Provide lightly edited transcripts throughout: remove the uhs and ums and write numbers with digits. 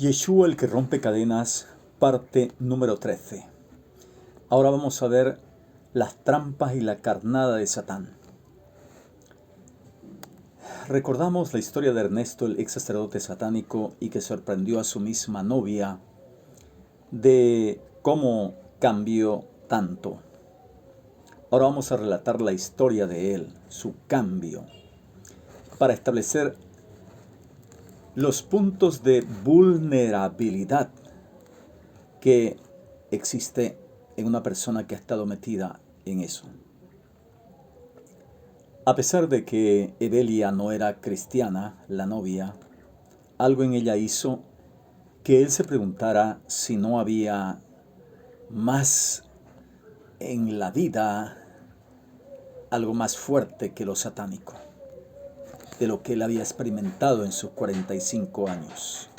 Yeshua el que rompe cadenas, parte número 13. Ahora vamos a ver las trampas y la carnada de Satán. Recordamos la historia de Ernesto, el ex sacerdote satánico, y que sorprendió a su misma novia de cómo cambió tanto. Ahora vamos a relatar la historia de él, su cambio, para establecer los puntos de vulnerabilidad que existe en una persona que ha estado metida en eso. A pesar de que Evelia no era cristiana, la novia, algo en ella hizo que él se preguntara si no había más en la vida, algo más fuerte que lo satánico, de lo que él había experimentado en sus 45 años.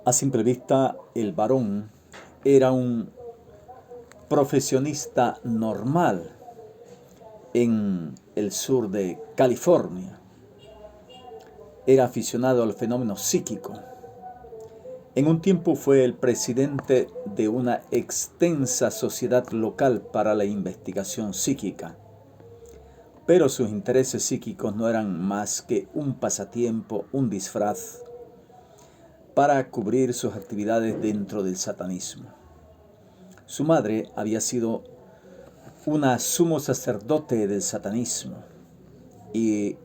A simple vista, el varón era un profesionista normal en el sur de California. Era aficionado al fenómeno psíquico. En un tiempo fue el presidente de una extensa sociedad local para la investigación psíquica. Pero sus intereses psíquicos no eran más que un pasatiempo, un disfraz para cubrir sus actividades dentro del satanismo. Su madre había sido una sumo sacerdote del satanismo y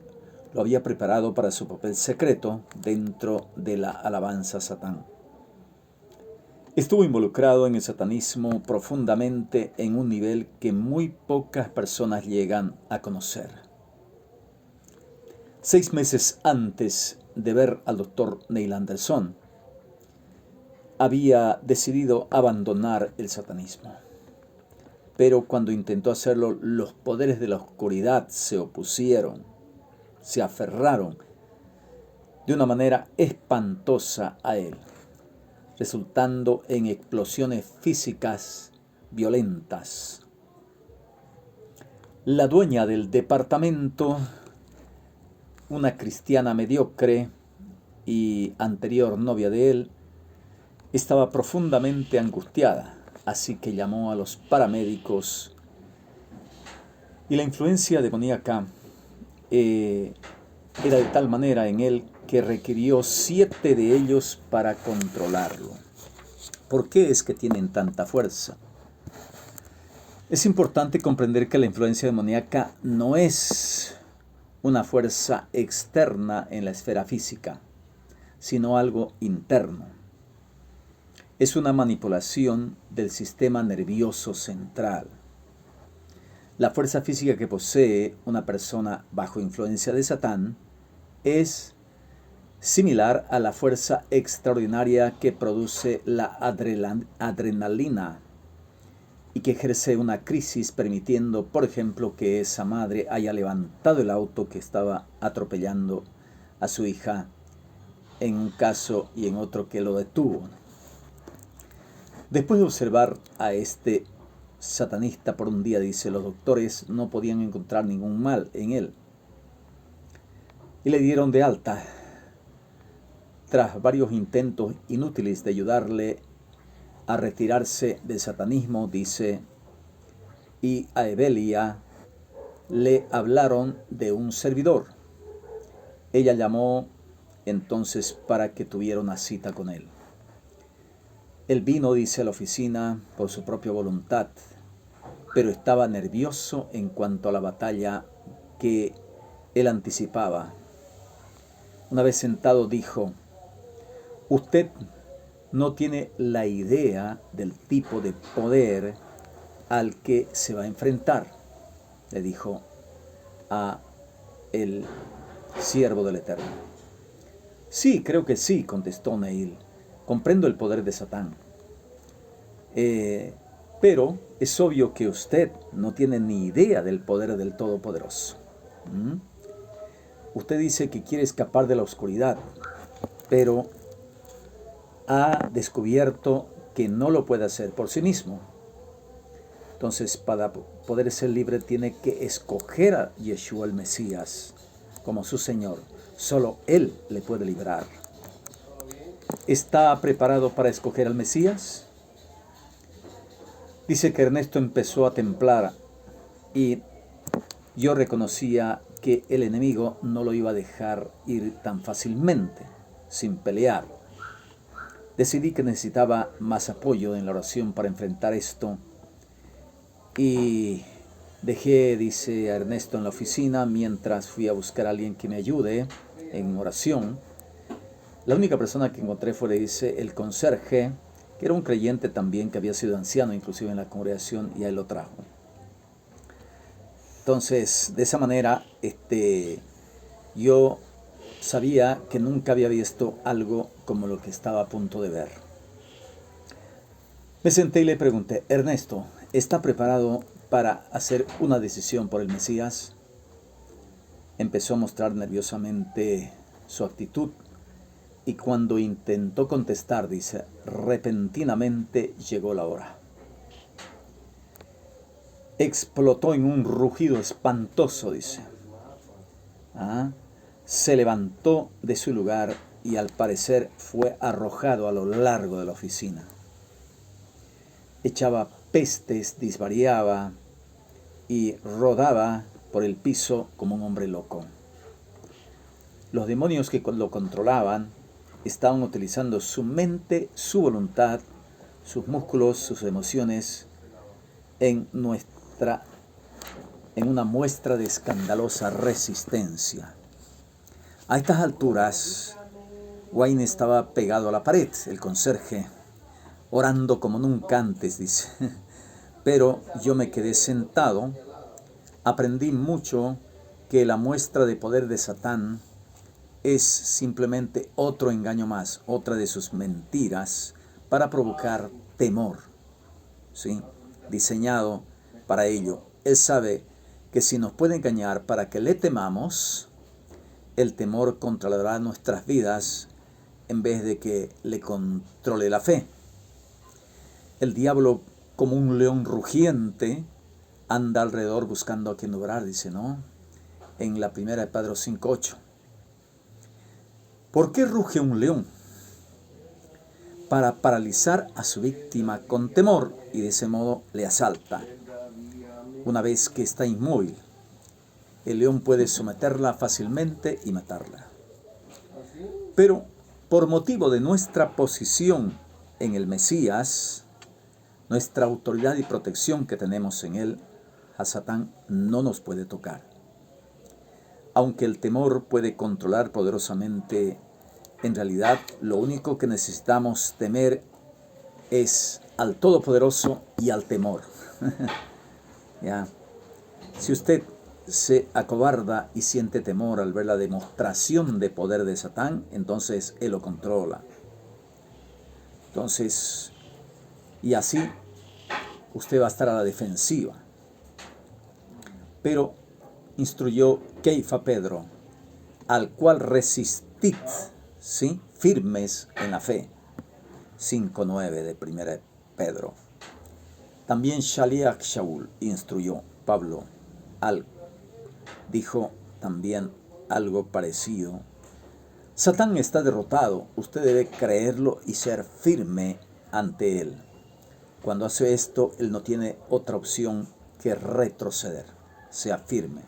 lo había preparado para su papel secreto dentro de la alabanza a Satán. Estuvo involucrado en el satanismo profundamente en un nivel que muy pocas personas llegan a conocer. 6 meses antes de ver al doctor Neil Anderson, había decidido abandonar el satanismo. Pero cuando intentó hacerlo, los poderes de la oscuridad se opusieron, se aferraron de una manera espantosa a él, resultando en explosiones físicas violentas. La dueña del departamento, una cristiana mediocre y anterior novia de él, estaba profundamente angustiada, así que llamó a los paramédicos y la influencia demoníaca era de tal manera en él que requirió 7 de ellos para controlarlo. ¿Por qué es que tienen tanta fuerza? Es importante comprender que la influencia demoníaca no es una fuerza externa en la esfera física, sino algo interno. Es una manipulación del sistema nervioso central. La fuerza física que posee una persona bajo influencia de Satán es similar a la fuerza extraordinaria que produce la adrenalina y que ejerce una crisis permitiendo, por ejemplo, que esa madre haya levantado el auto que estaba atropellando a su hija en un caso y en otro que lo detuvo. Después de observar a este satanista por un día, dice, los doctores no podían encontrar ningún mal en él. Y le dieron de alta. Tras varios intentos inútiles de ayudarle a retirarse del satanismo, dice, y a Evelia le hablaron de un servidor. Ella llamó entonces para que tuviera una cita con él. Él vino, dice, a la oficina por su propia voluntad, pero estaba nervioso en cuanto a la batalla que él anticipaba. Una vez sentado dijo, usted no tiene la idea del tipo de poder al que se va a enfrentar, le dijo a el siervo del Eterno. Sí, creo que sí, contestó Neil. Comprendo el poder de Satán. Pero es obvio que usted no tiene ni idea del poder del Todopoderoso. Usted dice que quiere escapar de la oscuridad, pero ha descubierto que no lo puede hacer por sí mismo. Entonces, para poder ser libre, tiene que escoger a Yeshua el Mesías como su Señor. Solo Él le puede librar. ¿Está preparado para escoger al Mesías? Dice que Ernesto empezó a temblar y yo reconocía que el enemigo no lo iba a dejar ir tan fácilmente, sin pelear. Decidí que necesitaba más apoyo en la oración para enfrentar esto y dejé, dice, a Ernesto en la oficina mientras fui a buscar a alguien que me ayude en oración. La única persona que encontré fue, dice, el conserje, que era un creyente también, que había sido anciano inclusive en la congregación, y a él lo trajo. Entonces, de esa manera, yo sabía que nunca había visto algo como lo que estaba a punto de ver. Me senté y le pregunté: Ernesto, ¿está preparado para hacer una decisión por el Mesías? Empezó a mostrar nerviosamente su actitud y cuando intentó contestar, dice, repentinamente llegó la hora. Explotó en un rugido espantoso, dice. Se levantó de su lugar y al parecer fue arrojado a lo largo de la oficina. Echaba pestes, disvariaba y rodaba por el piso como un hombre loco. Los demonios que lo controlaban estaban utilizando su mente, su voluntad, sus músculos, sus emociones en una muestra de escandalosa resistencia. A estas alturas, Wayne estaba pegado a la pared, el conserje, orando como nunca antes, dice. Pero yo me quedé sentado. Aprendí mucho que la muestra de poder de Satán es simplemente otro engaño más, otra de sus mentiras para provocar temor, ¿sí? Diseñado para ello. Él sabe que si nos puede engañar para que le temamos, el temor controlará nuestras vidas en vez de que le controle la fe. El diablo, como un león rugiente, anda alrededor buscando a quien devorar, dice, ¿no? En la primera de Pedro 5:8. ¿Por qué ruge un león? Para paralizar a su víctima con temor y de ese modo le asalta. Una vez que está inmóvil, el león puede someterla fácilmente y matarla. Pero por motivo de nuestra posición en el Mesías, nuestra autoridad y protección que tenemos en él, a Satán no nos puede tocar. Aunque el temor puede controlar poderosamente, en realidad lo único que necesitamos temer es al Todopoderoso y al temor. ¿Ya? Si usted se acobarda y siente temor al ver la demostración de poder de Satán, entonces él lo controla. Entonces, y así usted va a estar a la defensiva. Pero instruyó Keifa Pedro, al cual resistid, ¿sí?, firmes en la fe. 5:9 de 1 Pedro. También Shaliach Shaul instruyó Pablo, dijo también algo parecido. Satán está derrotado, usted debe creerlo y ser firme ante él. Cuando hace esto, él no tiene otra opción que retroceder. Sea firme.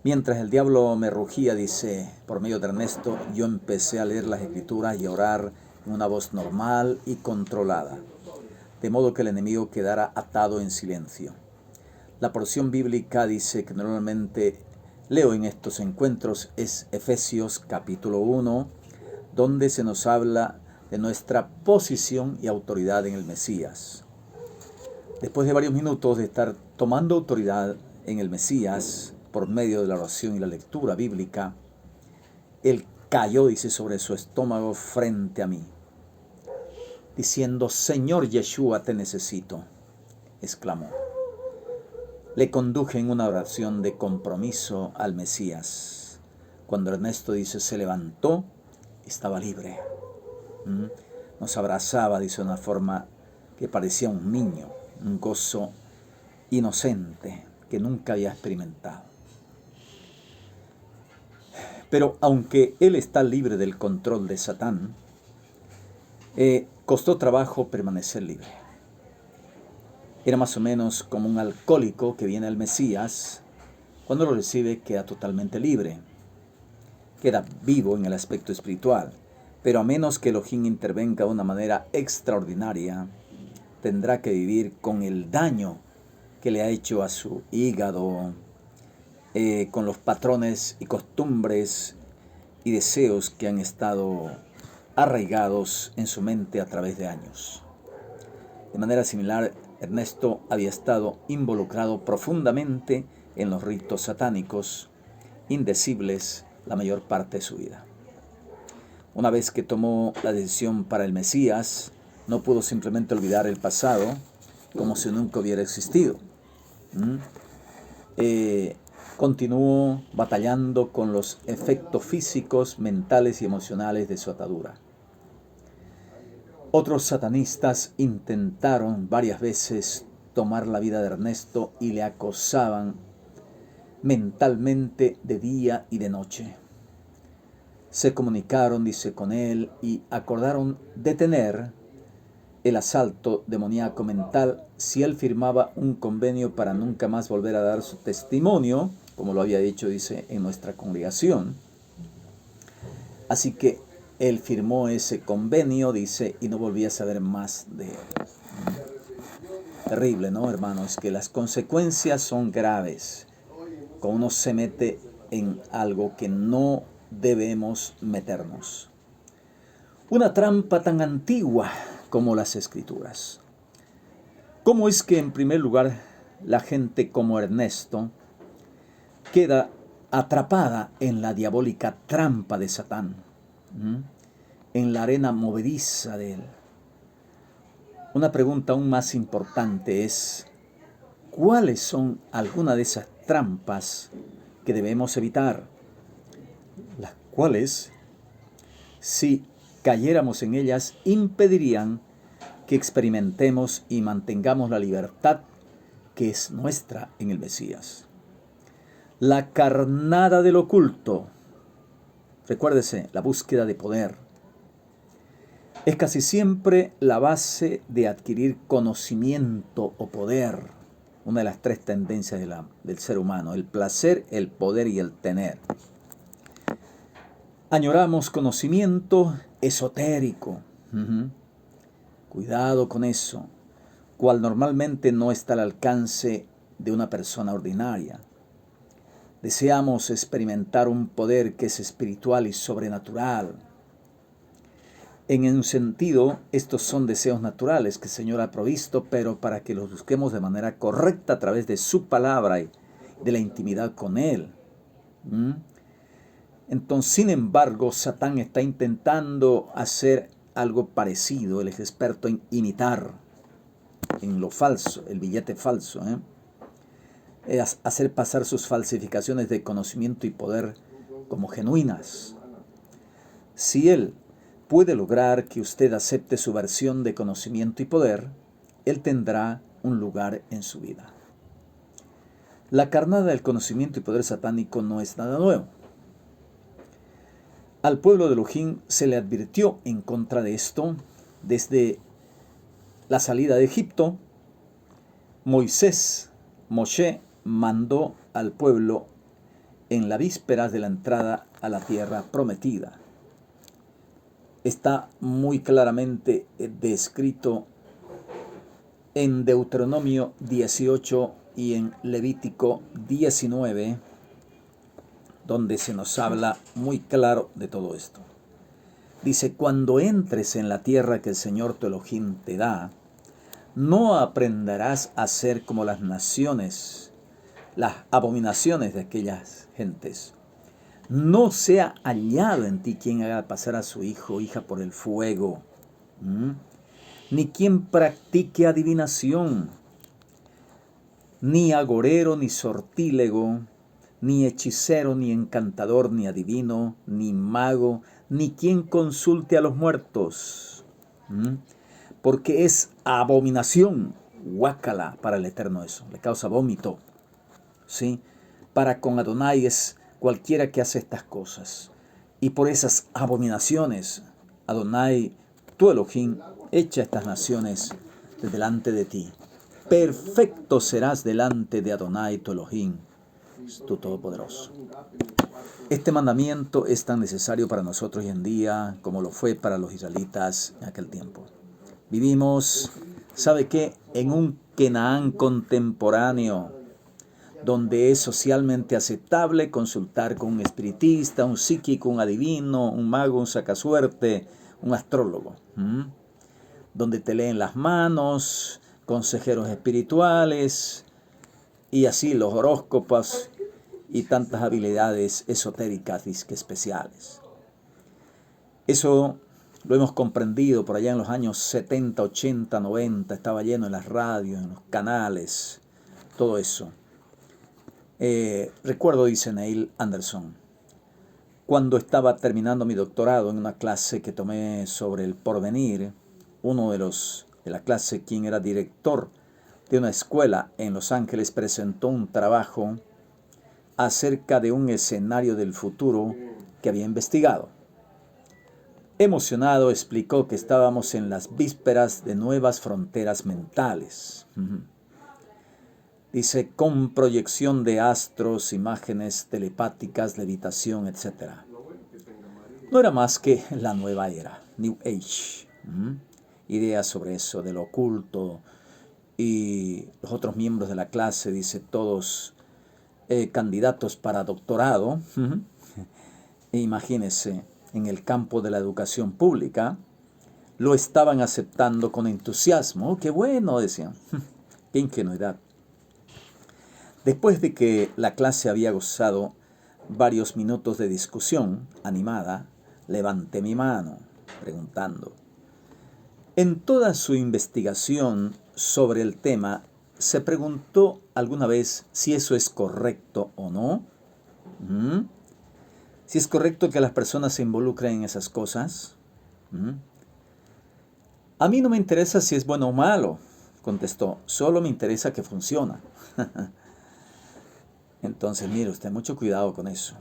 Mientras el diablo me rugía, dice, por medio de Ernesto, yo empecé a leer las Escrituras y a orar en una voz normal y controlada, de modo que el enemigo quedara atado en silencio. La porción bíblica, dice, que normalmente leo en estos encuentros es Efesios capítulo 1, donde se nos habla de nuestra posición y autoridad en el Mesías. Después de varios minutos de estar tomando autoridad en el Mesías por medio de la oración y la lectura bíblica, él cayó, dice, sobre su estómago frente a mí, diciendo: Señor Yeshua, te necesito, exclamó. Le conduje en una oración de compromiso al Mesías. Cuando Ernesto, dice, se levantó, estaba libre. Nos abrazaba, dice, de una forma que parecía un niño, un gozo inocente que nunca había experimentado. Pero aunque él está libre del control de Satán, Costó trabajo permanecer libre. Era más o menos como un alcohólico que viene al Mesías. Cuando lo recibe queda totalmente libre, queda vivo en el aspecto espiritual, pero a menos que Elohim intervenga de una manera extraordinaria, tendrá que vivir con el daño que le ha hecho a su hígado, con los patrones y costumbres y deseos que han estado arraigados en su mente a través de años. De manera similar, Ernesto había estado involucrado profundamente en los ritos satánicos, indecibles la mayor parte de su vida. Una vez que tomó la decisión para el Mesías, no pudo simplemente olvidar el pasado como si nunca hubiera existido. Continuó batallando con los efectos físicos, mentales y emocionales de su atadura. Otros satanistas intentaron varias veces tomar la vida de Ernesto y le acosaban mentalmente de día y de noche. Se comunicaron, dice, con él y acordaron detener el asalto demoníaco mental si él firmaba un convenio para nunca más volver a dar su testimonio, como lo había dicho, dice, en nuestra congregación. Así que él firmó ese convenio, dice, y no volvía a saber más de él. Terrible, ¿no, hermanos? Que las consecuencias son graves cuando uno se mete en algo que no debemos meternos. Una trampa tan antigua como las Escrituras. ¿Cómo es que, en primer lugar, la gente como Ernesto queda atrapada en la diabólica trampa de Satán, en la arena movediza de él? Una pregunta aún más importante es, ¿cuáles son algunas de esas trampas que debemos evitar? Las cuales, si cayéramos en ellas, impedirían que experimentemos y mantengamos la libertad que es nuestra en el Mesías. La carnada del oculto, recuérdese, la búsqueda de poder, es casi siempre la base de adquirir conocimiento o poder. Una de las tres tendencias del ser humano: el placer, el poder y el tener. Añoramos conocimiento esotérico. Cuidado con eso, cual normalmente no está al alcance de una persona ordinaria. Deseamos experimentar un poder que es espiritual y sobrenatural. En un sentido, estos son deseos naturales que el Señor ha provisto, pero para que los busquemos de manera correcta a través de su palabra y de la intimidad con Él. Entonces, sin embargo, Satán está intentando hacer algo parecido. Él es experto en imitar, en lo falso, el billete falso, es hacer pasar sus falsificaciones de conocimiento y poder como genuinas. Si él puede lograr que usted acepte su versión de conocimiento y poder, él tendrá un lugar en su vida. La carnada del conocimiento y poder satánico no es nada nuevo. Al pueblo de Elohim se le advirtió en contra de esto desde la salida de Egipto. Moshe mandó al pueblo en la víspera de la entrada a la tierra prometida. Está muy claramente descrito en Deuteronomio 18 y en Levítico 19, donde se nos habla muy claro de todo esto. Dice: cuando entres en la tierra que el Señor tu Elohim te da, no aprenderás a ser como las naciones, las abominaciones de aquellas gentes. No sea hallado en ti quien haga pasar a su hijo o hija por el fuego, ni quien practique adivinación, ni agorero, ni sortílego, ni hechicero, ni encantador, ni adivino, ni mago, ni quien consulte a los muertos, porque es abominación, guácala, para el Eterno eso, le causa vómito, ¿sí? Para con Adonai es cualquiera que hace estas cosas, y por esas abominaciones Adonai tu Elohim echa estas naciones de delante de ti. Perfecto serás delante de Adonai tu Elohim, tu Todopoderoso. Este mandamiento es tan necesario para nosotros hoy en día como lo fue para los israelitas en aquel tiempo. Vivimos, ¿sabe qué? En un Canaán contemporáneo, donde es socialmente aceptable consultar con un espiritista, un psíquico, un adivino, un mago, un sacasuerte, un astrólogo, donde te leen las manos, consejeros espirituales y así los horóscopos y tantas habilidades esotéricas disque especiales. Eso lo hemos comprendido por allá en los años 70, 80, 90, estaba lleno en las radios, en los canales, todo eso. Recuerdo, dice Neil Anderson, cuando estaba terminando mi doctorado en una clase que tomé sobre el porvenir, uno de la clase, quien era director de una escuela en Los Ángeles, presentó un trabajo acerca de un escenario del futuro que había investigado. Emocionado, explicó que estábamos en las vísperas de nuevas fronteras mentales. Dice, con proyección de astros, imágenes telepáticas, levitación, etc. No era más que la nueva era, New Age. Ideas sobre eso, de lo oculto. Y los otros miembros de la clase, dice, todos candidatos para doctorado. E imagínense, en el campo de la educación pública, lo estaban aceptando con entusiasmo. ¡Oh, qué bueno!, decían. ¡Qué ingenuidad! Después de que la clase había gozado varios minutos de discusión animada, levanté mi mano, preguntando. En toda su investigación sobre el tema, ¿se preguntó alguna vez si eso es correcto o no? Si es correcto que las personas se involucren en esas cosas. A mí no me interesa si es bueno o malo, contestó, solo me interesa que funciona. Entonces, mire usted, mucho cuidado con eso.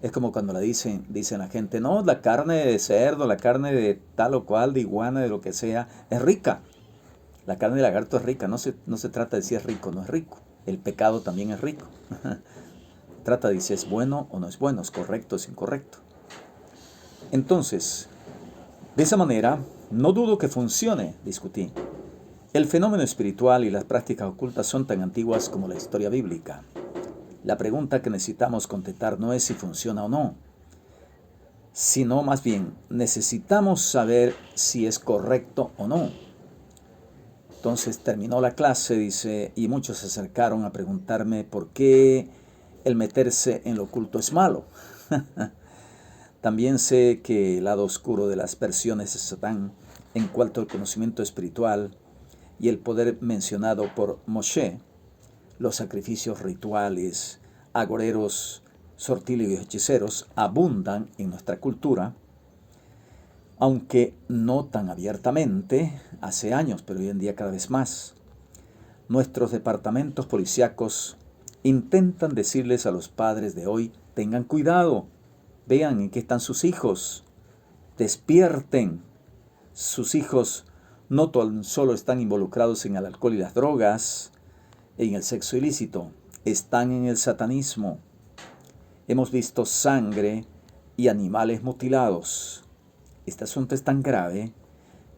Es como cuando dicen la gente, no, la carne de cerdo, la carne de tal o cual, de iguana, de lo que sea, es rica. La carne de lagarto es rica, no se trata de si es rico o no es rico. El pecado también es rico. Trata de si es bueno o no es bueno, es correcto o es incorrecto. Entonces, de esa manera, no dudo que funcione, discutí. El fenómeno espiritual y las prácticas ocultas son tan antiguas como la historia bíblica. La pregunta que necesitamos contestar no es si funciona o no, sino más bien necesitamos saber si es correcto o no. Entonces terminó la clase, dice, y muchos se acercaron a preguntarme por qué el meterse en lo oculto es malo. También sé que el lado oscuro de las versiones de Satán en cuanto al conocimiento espiritual y el poder mencionado por Moshe, los sacrificios rituales, agoreros, sortílegos y hechiceros abundan en nuestra cultura, aunque no tan abiertamente hace años, pero hoy en día cada vez más. Nuestros departamentos policíacos intentan decirles a los padres de hoy, tengan cuidado, vean en qué están sus hijos, despierten. Sus hijos no tan solo están involucrados en el alcohol y las drogas, en el sexo ilícito, están en el satanismo. Hemos visto sangre y animales mutilados. Este asunto es tan grave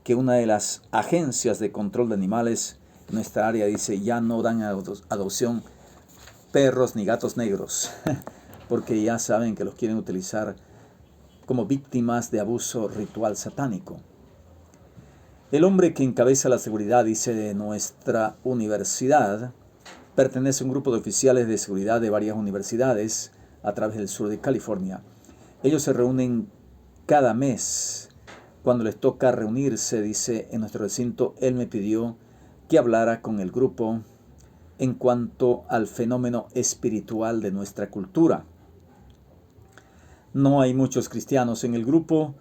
que una de las agencias de control de animales en nuestra área dice ya no dan adopción perros ni gatos negros, porque ya saben que los quieren utilizar como víctimas de abuso ritual satánico. El hombre que encabeza la seguridad, dice, de nuestra universidad, pertenece a un grupo de oficiales de seguridad de varias universidades a través del sur de California. Ellos se reúnen cada mes. Cuando les toca reunirse, dice, en nuestro recinto, él me pidió que hablara con el grupo en cuanto al fenómeno espiritual de nuestra cultura. No hay muchos cristianos en el grupo,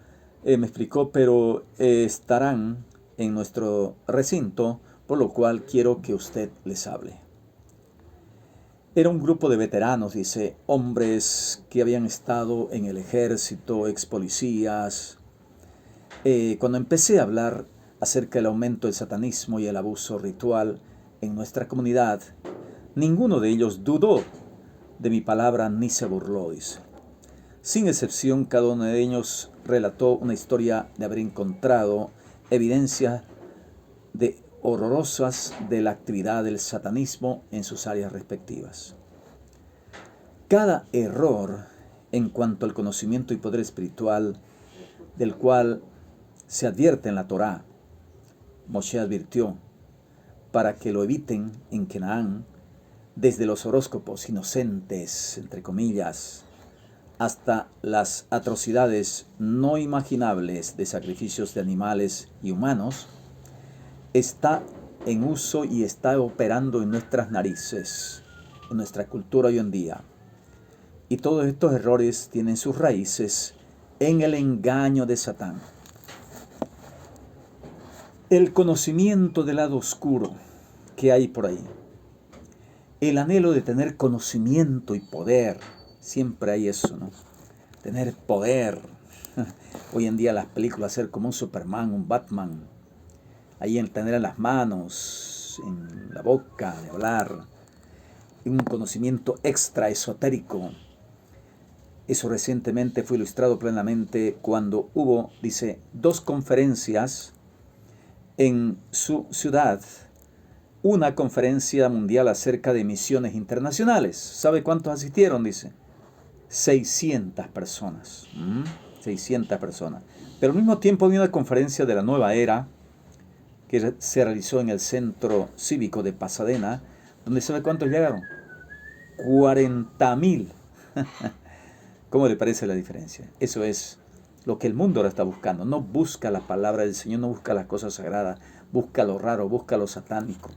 me explicó, pero estarán en nuestro recinto, por lo cual quiero que usted les hable. Era un grupo de veteranos, dice, hombres que habían estado en el ejército, ex policías, Cuando empecé a hablar acerca del aumento del satanismo y el abuso ritual en nuestra comunidad, ninguno de ellos dudó de mi palabra ni se burló, dice. Sin excepción, cada uno de ellos relató una historia de haber encontrado evidencias horrorosas de la actividad del satanismo en sus áreas respectivas. Cada error en cuanto al conocimiento y poder espiritual del cual se advierte en la Torá, Moshe advirtió para que lo eviten en Canaán, desde los horóscopos inocentes, entre comillas, hasta las atrocidades no imaginables de sacrificios de animales y humanos, está en uso y está operando en nuestras narices, en nuestra cultura hoy en día. Y todos estos errores tienen sus raíces en el engaño de Satán. El conocimiento del lado oscuro que hay por ahí. El anhelo de tener conocimiento y poder. Siempre hay eso, ¿no? Tener poder. Hoy en día las películas, ser como un Superman, un Batman. Ahí en tener en las manos, en la boca, de hablar. Un conocimiento extra esotérico. Eso recientemente fue ilustrado plenamente cuando hubo, dice, 2 conferencias en su ciudad. Una conferencia mundial acerca de misiones internacionales. ¿Sabe cuántos asistieron? Dice. 600 personas. 600 personas. Pero al mismo tiempo había una conferencia de la nueva era que se realizó en el Centro Cívico de Pasadena, donde ¿sabe cuántos llegaron? 40,000. ¿Cómo le parece la diferencia? Eso es lo que el mundo ahora está buscando. No busca la palabra del Señor, no busca las cosas sagradas, busca lo raro, busca lo satánico.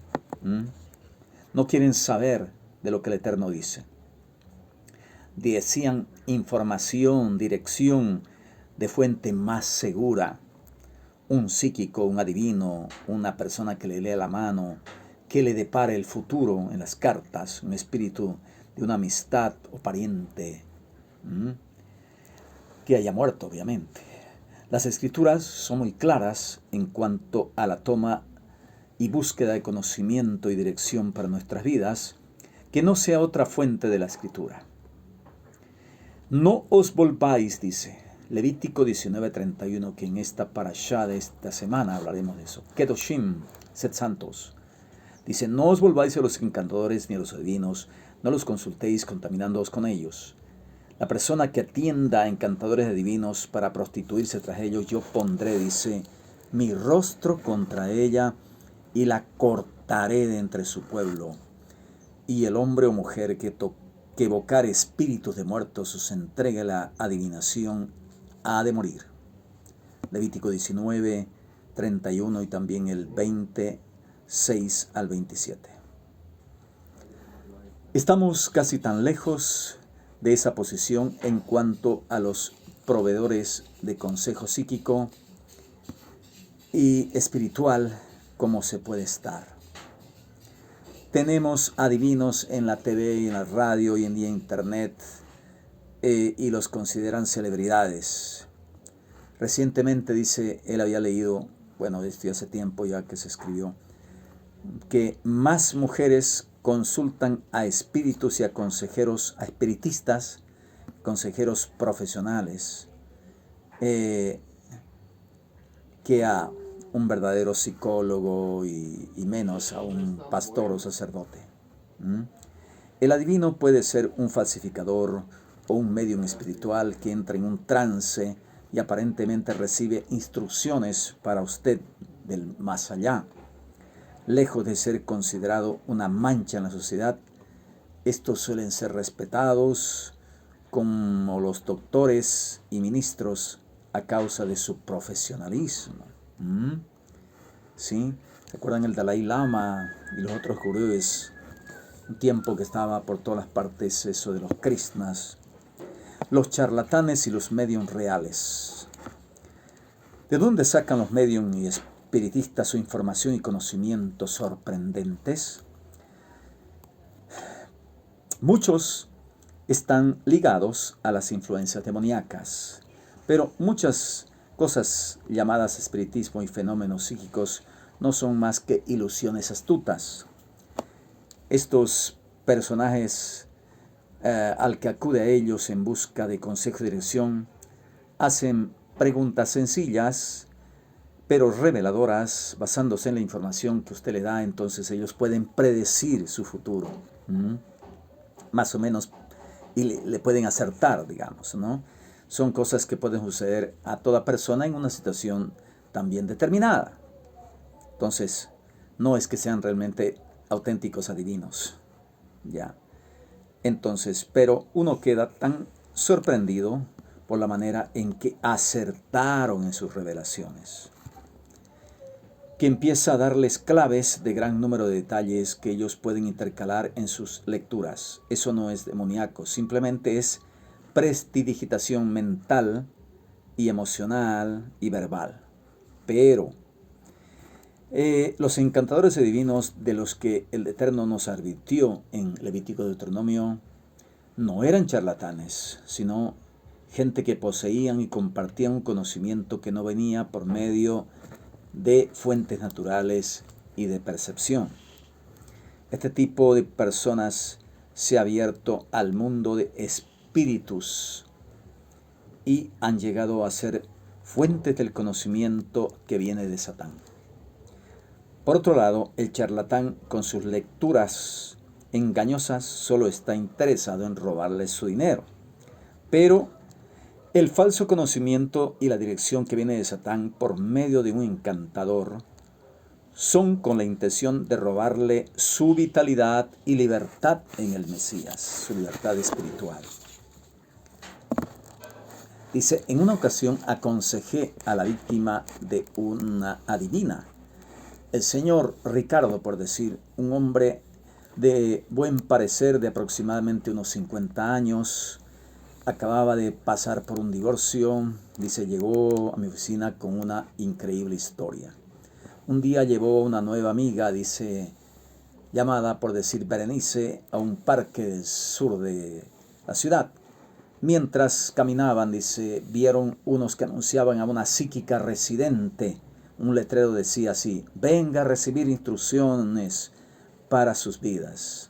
No quieren saber de lo que el Eterno dice. Desean información, dirección de fuente más segura. Un psíquico, un adivino, una persona que le lea la mano, que le depare el futuro en las cartas, un espíritu de una amistad o pariente que haya muerto, obviamente. Las escrituras son muy claras en cuanto a la toma y búsqueda de conocimiento y dirección para nuestras vidas, que no sea otra fuente de la escritura. No os volváis, dice Levítico 19:31, que en esta parashá de esta semana hablaremos de eso. Kedoshim, sed santos. Dice, no os volváis a los encantadores ni a los adivinos, no los consultéis contaminándoos con ellos. La persona que atienda a encantadores adivinos para prostituirse tras ellos, yo pondré, dice, mi rostro contra ella y la cortaré de entre su pueblo. Y el hombre o mujer que evocar espíritus de muertos os entregue la adivinación ha de morir. Levítico 19:31 y también el 26 al 27. Estamos casi tan lejos de esa posición en cuanto a los proveedores de consejo psíquico y espiritual como se puede estar. Tenemos adivinos en la TV y en la radio y en día internet y los consideran celebridades. Recientemente, dice, él había leído, bueno, esto hace tiempo ya que se escribió, que más mujeres consultan a espíritus y a consejeros, a espiritistas, consejeros profesionales, que a un verdadero psicólogo y menos a un pastor o sacerdote. El adivino puede ser un falsificador o un medium espiritual que entra en un trance y aparentemente recibe instrucciones para usted del más allá. Lejos de ser considerado una mancha en la sociedad, estos suelen ser respetados como los doctores y ministros a causa de su profesionalismo. ¿Sí? ¿Recuerdan el Dalai Lama y los otros gurúes? Un tiempo que estaba por todas las partes eso de los krishnas, los charlatanes y los mediums reales. ¿De dónde sacan los mediums y espiritistas su información y conocimientos sorprendentes? Muchos están ligados a las influencias demoníacas, pero muchas cosas llamadas espiritismo y fenómenos psíquicos no son más que ilusiones astutas. Estos personajes al que acude a ellos en busca de consejo y dirección hacen preguntas sencillas pero reveladoras, basándose en la información que usted le da. Entonces ellos pueden predecir su futuro, más o menos, y le pueden acertar, digamos, ¿no? Son cosas que pueden suceder a toda persona en una situación también determinada. Entonces, no es que sean realmente auténticos adivinos, ¿ya? Entonces, pero uno queda tan sorprendido por la manera en que acertaron en sus revelaciones, que empieza a darles claves de gran número de detalles que ellos pueden intercalar en sus lecturas. Eso no es demoníaco, simplemente es prestidigitación mental y emocional y verbal. Pero los encantadores divinos de los que el Eterno nos advirtió en Levítico y Deuteronomio no eran charlatanes, sino gente que poseían y compartían un conocimiento que no venía por medio de fuentes naturales y de percepción. Este tipo de personas se ha abierto al mundo de espíritus y han llegado a ser fuentes del conocimiento que viene de Satán. Por otro lado, el charlatán con sus lecturas engañosas solo está interesado en robarles su dinero, pero el falso conocimiento y la dirección que viene de Satán por medio de un encantador son con la intención de robarle su vitalidad y libertad en el Mesías, su libertad espiritual. Dice, en una ocasión aconsejé a la víctima de una adivina. El señor Ricardo, por decir, un hombre de buen parecer de aproximadamente unos 50 años, acababa de pasar por un divorcio. Dice, llegó a mi oficina con una increíble historia. Un día llevó una nueva amiga, dice, llamada por decir Berenice, a un parque del sur de la ciudad. Mientras caminaban, dice, vieron unos que anunciaban a una psíquica residente. Un letrero decía así, venga a recibir instrucciones para sus vidas.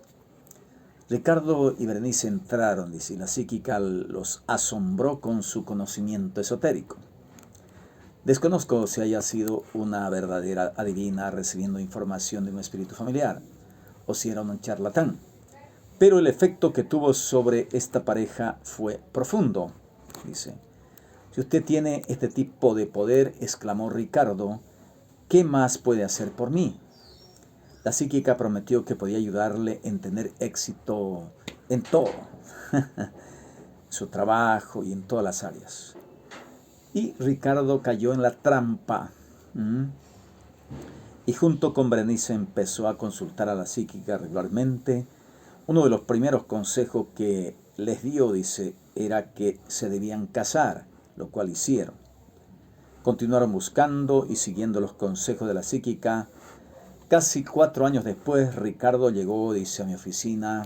Ricardo y Berenice entraron, dice, y la psíquica los asombró con su conocimiento esotérico. Desconozco si haya sido una verdadera adivina recibiendo información de un espíritu familiar, o si era un charlatán. Pero el efecto que tuvo sobre esta pareja fue profundo, dice. Si usted tiene este tipo de poder, exclamó Ricardo, ¿qué más puede hacer por mí? La psíquica prometió que podía ayudarle en tener éxito en todo, su trabajo y en todas las áreas. Y Ricardo cayó en la trampa. Y junto con Berenice empezó a consultar a la psíquica regularmente. Uno de los primeros consejos que les dio, dice, era que se debían casar, lo cual hicieron. Continuaron buscando y siguiendo los consejos de la psíquica. Casi 4 años después, Ricardo llegó, dice, a mi oficina.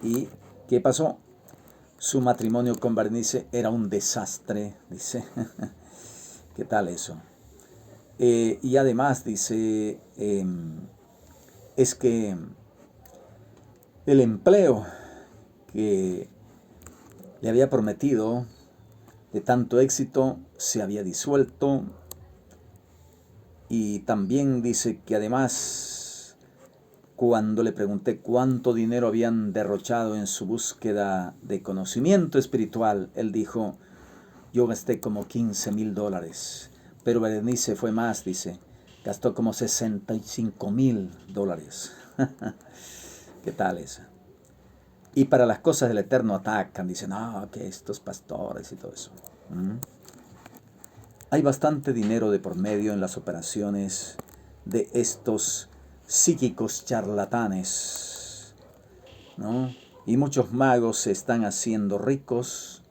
¿Y qué pasó? Su matrimonio con Berenice era un desastre, dice. ¿Qué tal eso? Y además, dice, es que el empleo que le había prometido de tanto éxito se había disuelto. Y también dice que además, cuando le pregunté cuánto dinero habían derrochado en su búsqueda de conocimiento espiritual, él dijo, yo gasté como $15,000. Pero Berenice fue más, dice, gastó como $65,000. ¿Qué tal eso? Y para las cosas del Eterno atacan, dicen, que estos pastores y todo eso. Hay bastante dinero de por medio en las operaciones de estos psíquicos charlatanes, ¿no? Y muchos magos se están haciendo ricos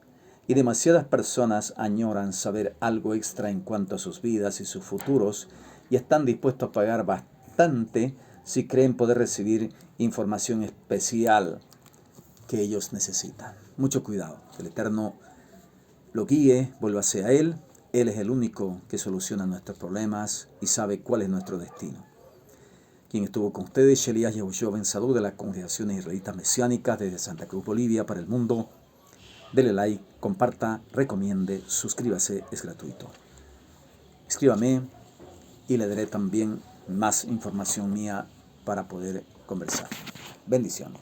y demasiadas personas añoran saber algo extra en cuanto a sus vidas y sus futuros y están dispuestos a pagar bastante si creen poder recibir información especial que ellos necesitan. Mucho cuidado, que el Eterno lo guíe, vuélvase a Él Él es el único que soluciona nuestros problemas y sabe cuál es nuestro destino. Quien estuvo con ustedes, Shelías Yehoshua Ben Sadú de las Congregaciones Israelitas Mesiánicas desde Santa Cruz, Bolivia, para el mundo. Dele like, comparta, recomiende, suscríbase, es gratuito. Escríbame y le daré también más información mía para poder conversar. Bendiciones.